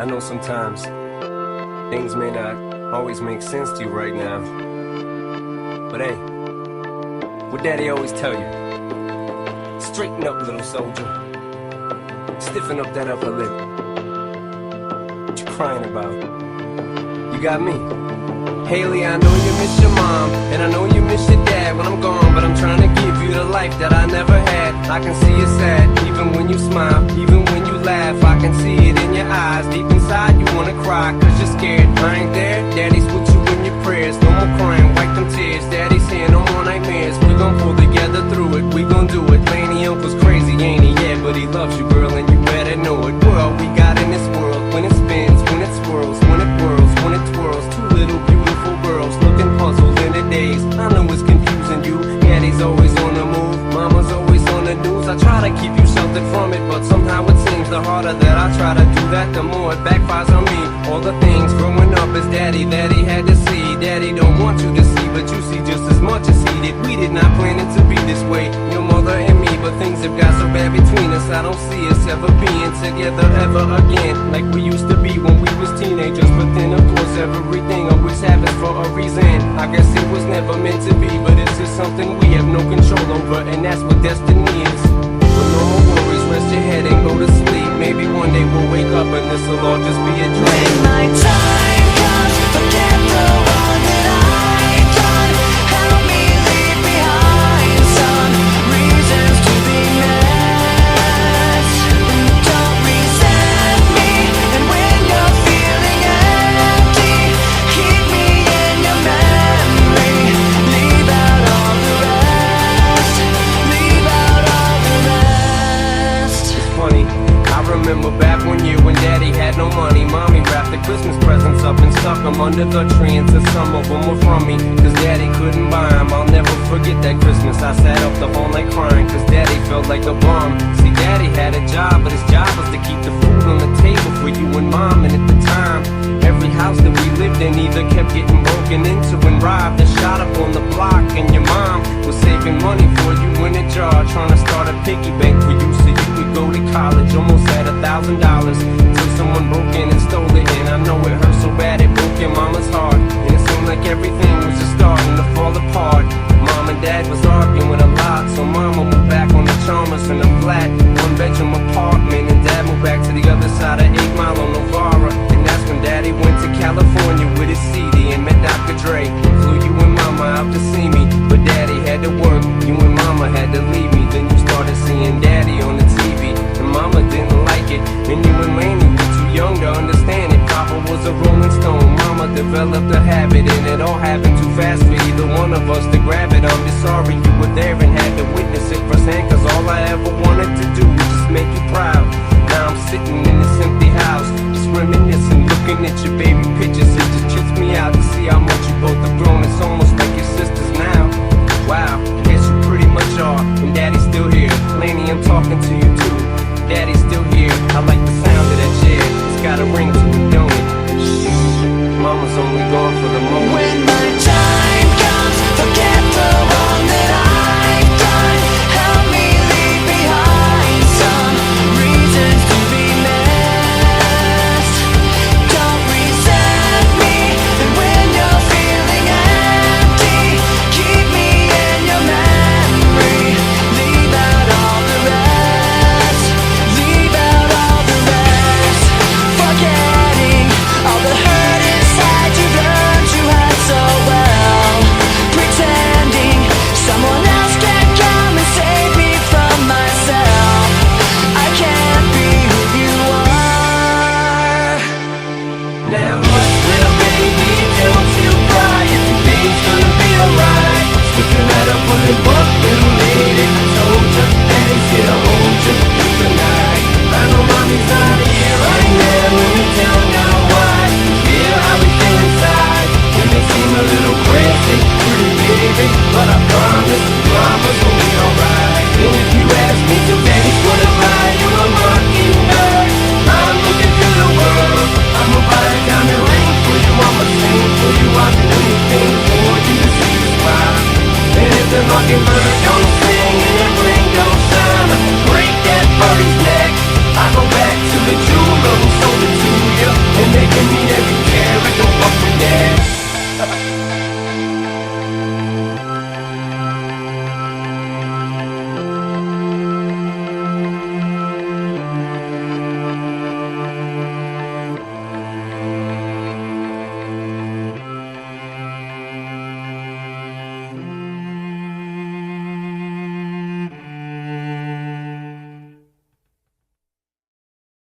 I know sometimes things may not always make sense to you right now, but hey, what Daddy always tell you, straighten up, little soldier, stiffen up that upper lip. What you crying about? You got me. Haley, I know you miss your mom, and I know you miss your dad when I'm gone, but I'm trying to give you the life that I never had. I can see you sad, even when you smile, even when you laugh. I can see it in your eyes, deep inside you wanna cry, cause you're scared. I ain't there, Daddy's with you in your prayers. No more crying, wipe them tears. Daddy's saying no more nightmares. We gon' pull together through it, we gon' do it. Laney Uncle's crazy, ain't he? Yeah, but he loves you, girl, and you better know it. World we got in this world, when it spins, when it swirls, when it whirls, when it twirls. Two little beautiful girls looking puzzled in the days. I know it's confusing you. Daddy's always on the move, Mama's always on the news. I try to keep you sheltered from it, but somehow it seems the harder that I try to do that, the more it backfires on me. All the things growing up as Daddy that he had to see, Daddy don't want you to see, but you see just as much as he did. We did not plan it to be this way, your mother and me, but things have got so bad between us. I don't see us ever being together ever again, like we used to be when we was teenagers. But then of course everything always happens for a reason. I guess it was never meant to be, but it's just something we have no control over, and that's what destiny is. But no more worries, rest your head and go to sleep. Maybe one day we'll wake up and this'll all just be a dream. When my time comes, forget the one that I've done. Help me leave behind some reasons to be met. Don't resent me, and when you're feeling empty, keep me in your memory. Leave out all the rest. Leave out all the rest. It's funny, I remember back one year when Daddy had no money. Mommy wrapped the Christmas presents up and stuck them under the tree, and said some of them were from me, cause Daddy couldn't buy them. I'll never forget that Christmas. I sat up the whole night crying, cause Daddy felt like a bum. See, Daddy had a job, but his job was to keep the food on the table for you and Mom. And at the time, every house that we lived in either kept getting broken into and robbed, or shot up on the block. And your mom was saving money for you in a jar, trying to start a piggy bank for you so you could go to college. Almost had $1,000 till someone broke in and stole it. And I know it hurt so bad it broke your mama's heart, and it seemed like everything was just starting to fall apart. Mom and Dad was arguing a lot, so Mama moved back on